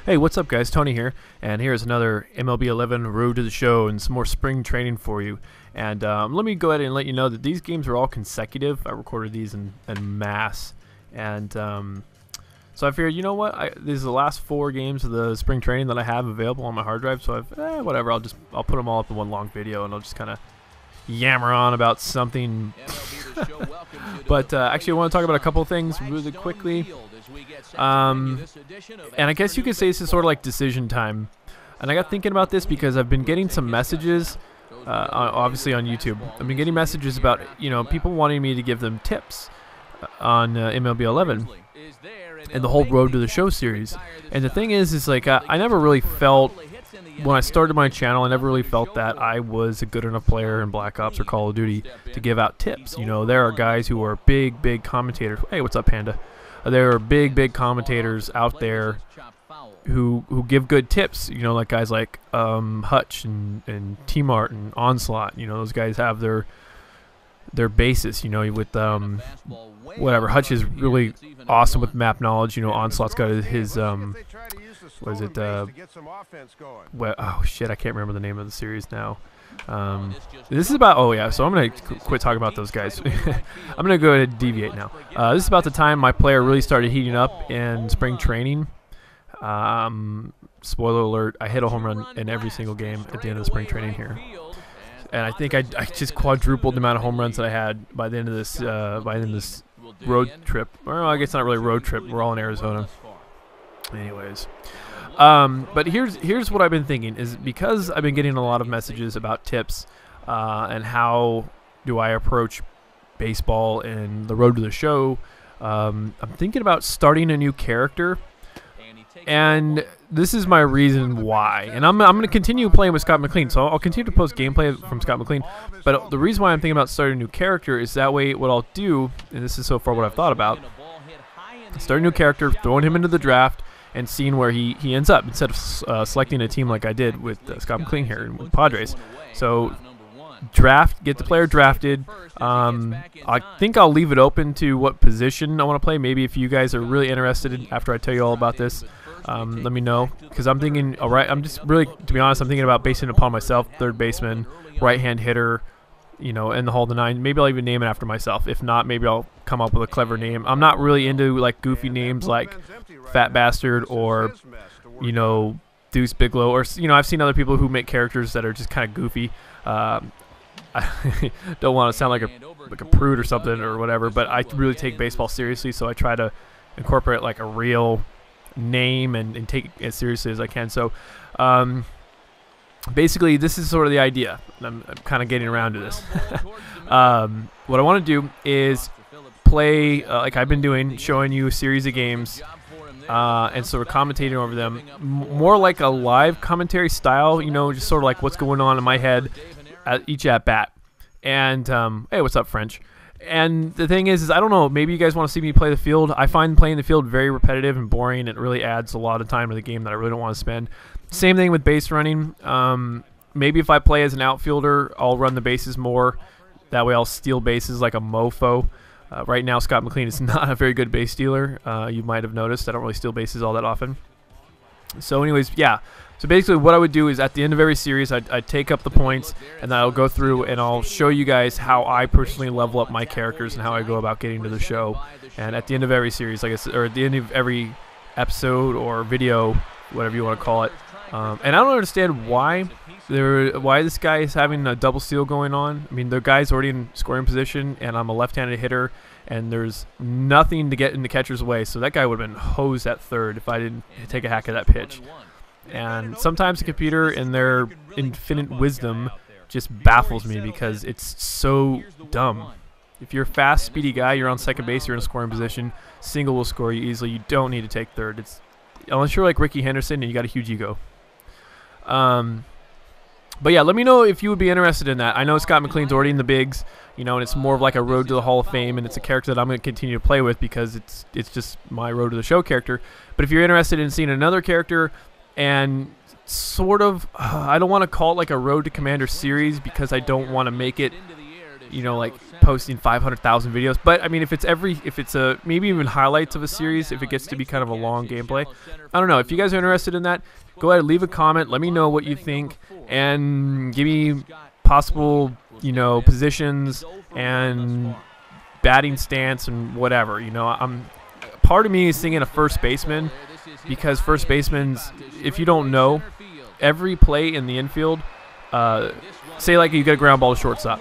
Hey, what's up guys? Tony here, and here's another MLB 11 Road to the Show and some more spring training for you. And let me go ahead and let you know that these games are all consecutive. I recorded these in mass. And so I figured, you know what? These are the last 4 games of the spring training that I have available on my hard drive, so whatever, I'll put them all up in one long video, and I'll just kind of yammer on about something. But actually I want to talk about a couple of things really quickly. And I guess you could say this is sort of like decision time. And I got thinking about this because I've been getting some messages, obviously on YouTube. I've been getting messages about, people wanting me to give them tips on MLB 11 and the whole Road to the Show series. And the thing is like I never really felt, when I started my channel, I never really felt that I was a good enough player in Black Ops or Call of Duty to give out tips. There are guys who are big commentators. Hey, what's up, Panda? There are big commentators out there who give good tips. Like guys like Hutch and T-Mart and Onslaught. Those guys have their basis. With whatever. Hutch is really awesome with map knowledge. Onslaught's got his what is it? Oh shit, I can't remember the name of the series now. This is about, so I'm going to quit talking about those guys. I'm going to go ahead and deviate now. This is about the time my player really started heating up in spring training. Spoiler alert, I hit a home run in every single game at the end of the spring training here. And I think I just quadrupled the amount of home runs that I had by the end of this road trip. Well, I guess not really a road trip. We're all in Arizona. Anyways. But here's what I've been thinking, is because I've been getting a lot of messages about tips and how do I approach baseball and the Road to the Show. I'm thinking about starting a new character, and this is my reason why. And I'm going to continue playing with Scott McLean, so I'll continue to post gameplay from Scott McLean. But the reason why I'm thinking about starting a new character is that way what I'll do, and this is so far what I've thought about, start a new character, throwing him into the draft, and seeing where he ends up, instead of selecting a team like I did with Scott McLean here and with Padres. So get the player drafted. I think I'll leave it open to what position I want to play. Maybe if you guys are really interested after I tell you all about this, let me know, because I'm thinking, I'm just really, to be honest, I'm thinking about basing it upon myself: third baseman, right-hand hitter, and the whole 9. Maybe I'll even name it after myself. If not, maybe I'll come up with a clever name. I'm not really into like goofy names like Fat Bastard or Deuce Biglow, or I've seen other people who make characters that are just kind of goofy. I don't want to sound like a prude or something or whatever, but I really take baseball seriously, so I try to incorporate like a real name and take it as seriously as I can. So basically, this is sort of the idea. I'm kind of getting around to this. What I want to do is play, like I've been doing, showing you a series of games and sort of commentating over them, more like a live commentary style, just sort of like what's going on in my head at each at-bat. And, hey, what's up, French? And the thing is I don't know, maybe you guys want to see me play the field. I find playing the field very repetitive and boring. It really adds a lot of time to the game that I really don't want to spend. Same thing with base running. Maybe if I play as an outfielder, I'll run the bases more. That way I'll steal bases like a mofo. Right now, Scott McLean is not a very good base stealer. You might have noticed I don't really steal bases all that often. So anyways, yeah. So basically what I would do is at the end of every series, I'd take up the points, and then I'll go through and I'll show you guys how I personally level up my characters and how I go about getting to the show. And at the end of every series, like I said, or at the end of every episode or video, whatever you want to call it. And I don't understand why this guy is having a double steal going on. I mean, the guy's already in scoring position, and I'm a left-handed hitter, and there's nothing to get in the catcher's way. So that guy would have been hosed at third if I didn't take a hack at that pitch. And sometimes the computer, in their infinite wisdom, just baffles me because it's so dumb. If you're a fast, speedy guy, you're on second base, you're in a scoring position, single will score you easily. You don't need to take third. Unless you're like Ricky Henderson and you got a huge ego. But yeah, let me know if you would be interested in that. I know Scott McLean's already in the bigs, and it's more of like a road to the Hall of Fame, and it's a character that I'm going to continue to play with because it's just my Road to the Show character. But if you're interested in seeing another character, and sort of, I don't want to call it like a Road to Commander series because I don't want to make it you know, like posting 500,000 videos. But I mean, if it's maybe even highlights of a series, if it gets to be kind of a long gameplay, I don't know. If you guys are interested in that, go ahead, leave a comment. Let me know what you think, and give me possible, you know, positions and batting stance and whatever. You know, part of me is thinking a first baseman, because first baseman's, if you don't know, every play in the infield, say like you get a ground ball to shortstop,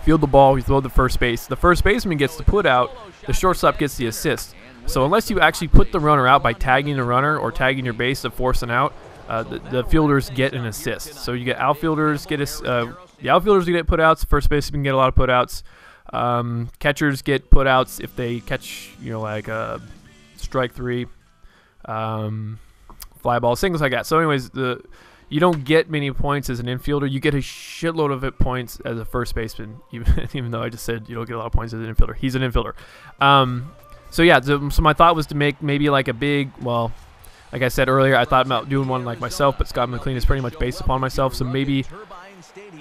field the ball, you throw the first base. The first baseman gets the put out, the shortstop gets the assist. So unless you actually put the runner out by tagging the runner or tagging your base to force an out, the fielders get an assist. So you get outfielders the outfielders get put outs, first baseman get a lot of put outs. Catchers get put outs if they catch, you know, like strike three, fly balls, things like that. So anyways, you don't get many points as an infielder. You get a shitload of points as a first baseman, even though I just said you don't get a lot of points as an infielder. He's an infielder. So yeah, so my thought was to make maybe like a big, well, like I said earlier, I thought about doing one like myself, but Scott McLean is pretty much based upon myself. So maybe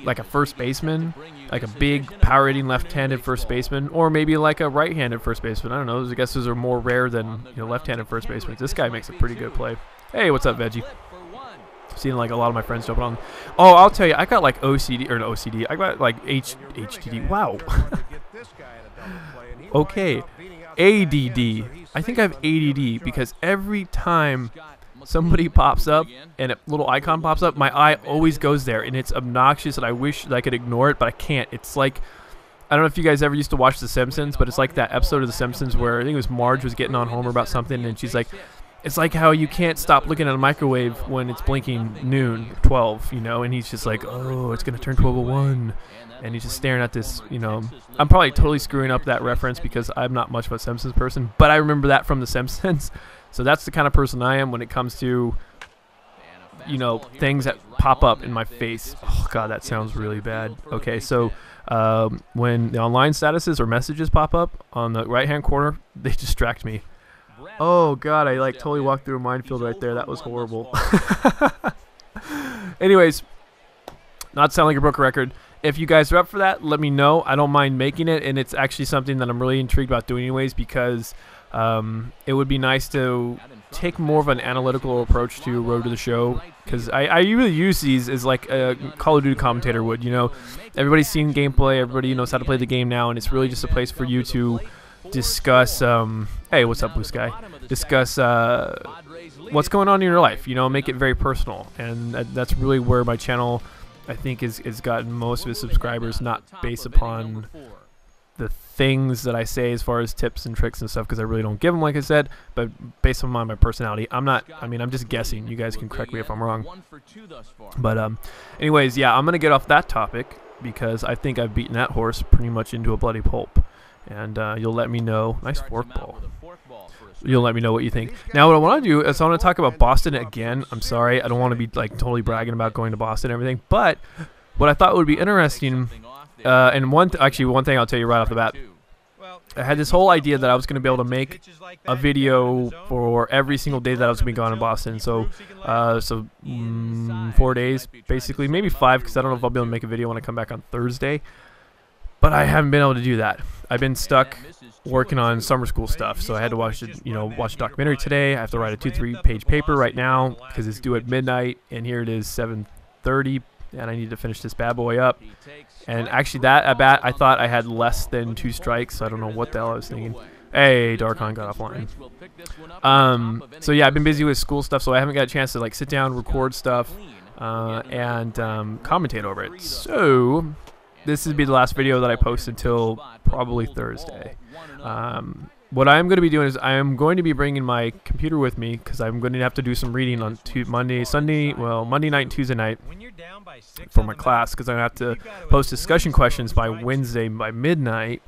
like a first baseman, like a big power hitting left-handed first baseman, or maybe like a right-handed first baseman. I don't know. I guess those are more rare than, you know, left-handed first basemen. This guy makes a pretty good play. Hey, what's up, Veggie? Seen like a lot of my friends jumping on. Oh, I'll tell you, I got like OCD, or no OCD. I got like HTD. Wow. Okay. ADD. I think I have ADD because every time somebody pops up and a little icon pops up, my eye always goes there, and it's obnoxious, and I wish that I could ignore it, but I can't. It's like, I don't know if you guys ever used to watch The Simpsons, but it's like that episode of The Simpsons where I think it was Marge was getting on Homer about something, and she's like, it's like how you can't stop looking at a microwave when it's blinking noon, 12, you know, and he's just like, oh, it's going to turn 12:01, and he's just staring at this, you know. I'm probably totally screwing up that reference because I'm not much of a Simpsons person, but I remember that from The Simpsons. So that's the kind of person I am when it comes to, you know, things that pop up in my face. Oh, God, that sounds really bad. Okay, so when the online statuses or messages pop up on the right-hand corner, they distract me. Oh, God, I like totally walked through a minefield right there. That was horrible. Anyways, not sound like a broken record. If you guys are up for that, let me know. I don't mind making it, and it's actually something that I'm really intrigued about doing anyways, because it would be nice to take more of an analytical approach to Road to the Show, because I really use these as like a Call of Duty commentator would. You know, everybody's seen gameplay, everybody knows how to play the game now, and it's really just a place for you to discuss, hey, what's up, Blue Sky? Discuss what's going on in your life, you know, make it very personal, and that's really where my channel, I think, is gotten most of its subscribers, not based upon the things that I say as far as tips and tricks and stuff, because I really don't give them, like I said, but based on my personality. I'm just guessing. You guys can correct me if I'm wrong. But anyways, yeah, I'm going to get off that topic because I think I've beaten that horse pretty much into a bloody pulp. And you'll let me know. Nice fork ball. You'll let me know what you think. Now, what I want to do is I want to talk about Boston again. I'm sorry. I don't want to be like totally bragging about going to Boston and everything. But what I thought would be interesting, and one thing I'll tell you right off the bat, I had this whole idea that I was going to be able to make a video for every single day that I was going to be gone in Boston. So 4 days, basically. Maybe 5, because I don't know if I'll be able to make a video when I come back on Thursday. But I haven't been able to do that. I've been stuck working on summer school stuff, so I had to watch a documentary today. I have to write a 2-3 page paper right now because it's due at midnight, and here it is 7:30, and I need to finish this bad boy up. And actually, that at bat, I thought I had less than 2 strikes. So I don't know what the hell I was thinking. Hey, Darkon got offline. So yeah, I've been busy with school stuff, so I haven't got a chance to like sit down, record stuff, and commentate over it. So this would be the last video that I post until probably Thursday. What I am going to be doing is I am going to be bringing my computer with me because I'm going to have to do some reading on Monday night and Tuesday night for my class, because I have to post discussion questions by Wednesday by midnight,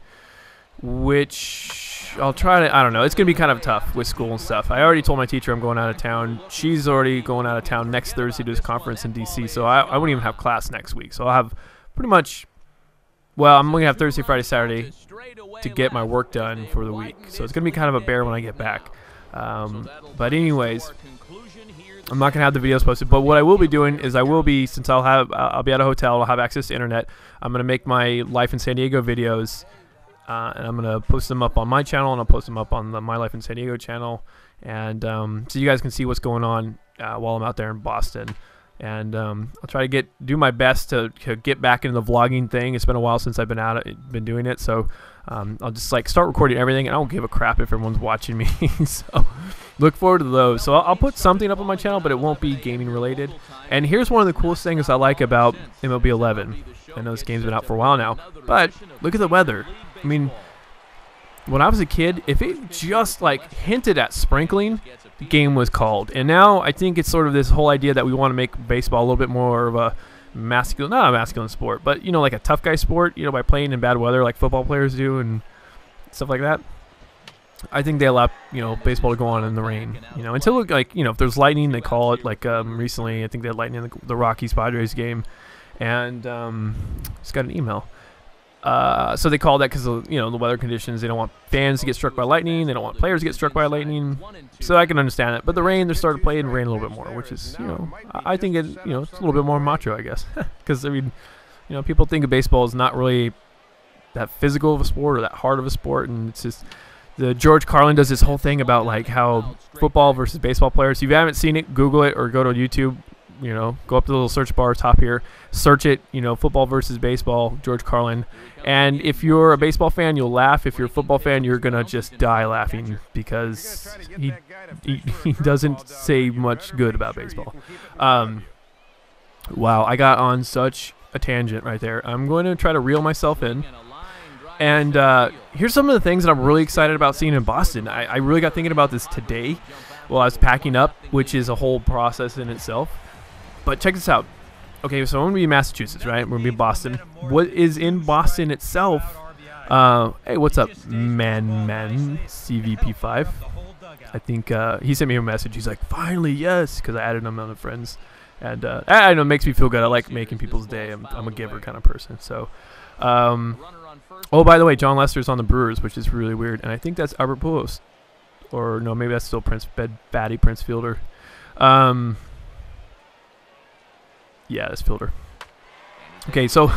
which I'll try to, I don't know, it's going to be kind of tough with school and stuff. I already told my teacher I'm going out of town. She's already going out of town next Thursday to this conference in DC, so I won't even have class next week. So I'll have pretty much, well, I'm going to have Thursday, Friday, Saturday to get my work done for the week. So it's going to be kind of a bear when I get back. But anyways, I'm not gonna have the videos posted, but what I will be doing is since I'll be at a hotel, I'll have access to internet. I'm gonna make my Life in San Diego videos, and I'm gonna post them up on my channel, and I'll post them up on the My Life in San Diego channel, and so you guys can see what's going on while I'm out there in Boston. And I'll try to do my best to get back into the vlogging thing. It's been a while since I've been doing it, so I'll just like start recording everything, and I don't give a crap if everyone's watching me. So look forward to those. So I'll put something up on my channel, but it won't be gaming related. And here's one of the coolest things I like about MLB 11. I know this game's been out for a while now, but look at the weather. I mean, when I was a kid, if it just like hinted at sprinkling, the game was called. And now I think it's sort of this whole idea that we want to make baseball a little bit more of a masculine, not a masculine sport, but you know, like a tough guy sport, you know, by playing in bad weather like football players do and stuff like that. I think they allow, you know, baseball to go on in the rain, you know, until like, you know, if there's lightning, they call it. Like recently, I think they had lightning in the Rockies Padres game, and just got an email. So they call that because of, you know, the weather conditions. They don't want fans to get struck by lightning. They don't want players to get struck by lightning. So I can understand it. But the rain, they're starting to play in rain a little bit more, which is, you know, I think it, you know, it's a little bit more macho, I guess. Because I mean, you know, people think of baseball as not really that physical of a sport or that hard of a sport, and it's just George Carlin does this whole thing about like how football versus baseball players. If you haven't seen it, Google it or go to YouTube. You know, go up to the little search bar top here, search it, you know, football versus baseball, George Carlin. And if you're a baseball fan, you'll laugh. If you're a football fan, you're going to just die laughing because he doesn't say much good about baseball. Wow, I got on such a tangent right there. I'm going to try to reel myself in. And here's some of the things that I'm really excited about seeing in Boston. I really got thinking about this today while I was packing up, which is a whole process in itself. But check this out. Okay, so I'm going to be in Massachusetts, right? We're going to be in Boston. What is in Boston itself? Hey, what's up, man, CVP5? I think he sent me a message. He's like, finally, yes, because I added him on the friends. And I know, it makes me feel good. I like making people's day. I'm a giver kind of person. So, oh, by the way, John Lester's on the Brewers, which is really weird. And I think that's Albert Pujols. Or, no, maybe that's still Batty Prince Fielder. Yeah, it's Fielder. Okay, so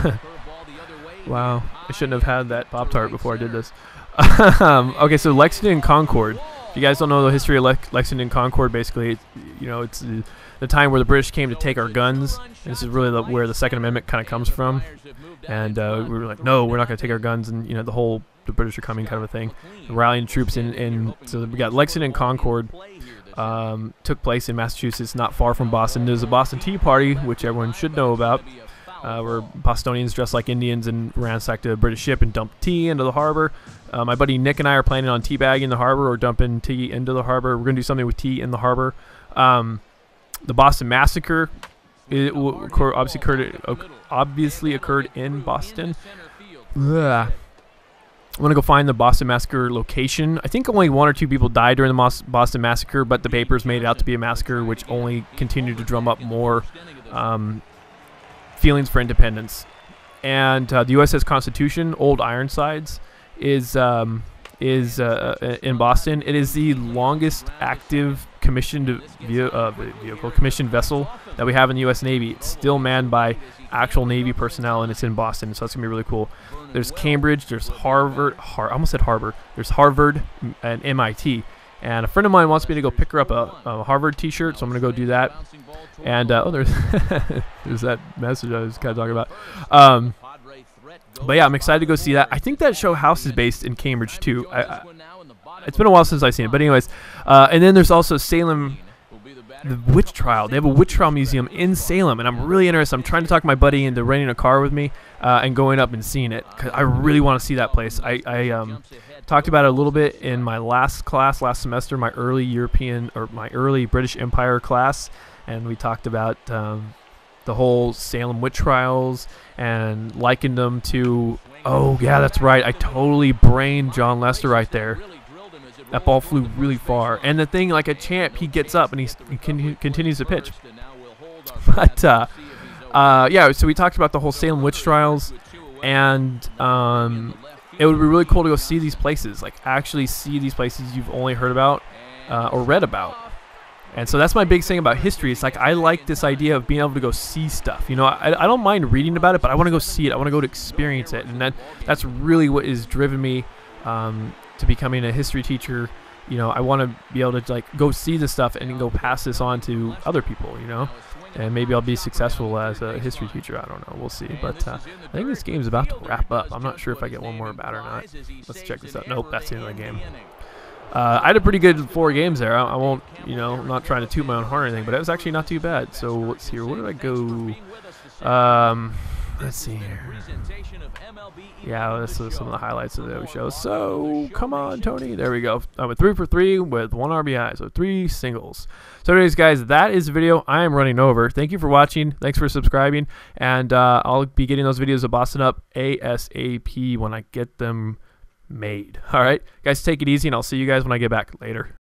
wow, I shouldn't have had that Pop-Tart before I did this. Okay, so Lexington and Concord. If you guys don't know the history of Lexington and Concord, basically, you know, it's the time where the British came to take our guns. And this is really where the Second Amendment kind of comes from. And we were like, no, we're not going to take our guns. And, you know, the British are coming kind of a thing. Rallying troops in. So we got Lexington and Concord. Took place in Massachusetts, not far from Boston. There's a Boston Tea Party, which everyone should know about, where Bostonians dressed like Indians and ransacked a British ship and dumped tea into the harbor. My buddy Nick and I are planning on teabagging the harbor or dumping tea into the harbor. We're going to do something with tea in the harbor. The Boston Massacre obviously occurred in Boston. Ugh. I want to go find the Boston Massacre location. I think only 1 or 2 people died during the Boston Massacre, but the papers made it out to be a massacre, which only continued to drum up more feelings for independence. And the USS Constitution, Old Ironsides, is in Boston. It is the longest active commissioned vessel that we have in the U.S. Navy. It's still manned by actual Navy personnel, and it's in Boston, so it's gonna be really cool. There's Cambridge, there's Harvard, I almost said Harvard. There's Harvard and MIT, and a friend of mine wants me to go pick her up a Harvard T-shirt, so I'm gonna go do that. And oh, there's there's that message I was kind of talking about. But yeah, I'm excited to go see that. I think that show house is based in Cambridge too. It's been a while since I've seen it, but anyways. And then there's also Salem. The witch trial. They have a witch trial museum in Salem, and I'm really interested. I'm trying to talk my buddy into renting a car with me and going up and seeing it, because I really want to see that place. I talked about it a little bit in my last semester, my early British Empire class, and we talked about the whole Salem witch trials and likened them to. Oh yeah, that's right. I totally brained John Lester right there. That ball flew really far. And the thing, like a champ, he gets up and he continues to pitch. But, yeah, so we talked about the whole Salem witch trials. And it would be really cool to go see these places. Like, actually see these places you've only heard about or read about. And so that's my big thing about history. It's like I like this idea of being able to go see stuff. You know, I don't mind reading about it, but I want to go see it. I want to go to experience it. And that's really what has driven me to becoming a history teacher. You know, I want to be able to like go see this stuff and go pass this on to other people, you know. And maybe I'll be successful as a history teacher. I don't know. We'll see. But I think this game's about to wrap up. I'm not sure if I get one more bat or not. Let's check this out. Nope, that's the end of the game. I had a pretty good 4 games there. I won't, you know, I'm not trying to toot my own horn or anything, but it was actually not too bad. So let's see here. Where did I go? Let's see here. Yeah, this is some of the highlights of the show. So come on, Tony. There we go. I went 3 for 3 with 1 RBI, so 3 singles. So anyways, guys, that is the video. I am running over. Thank you for watching. Thanks for subscribing. And I'll be getting those videos of Boston up ASAP when I get them made. All right, guys, take it easy, and I'll see you guys when I get back later.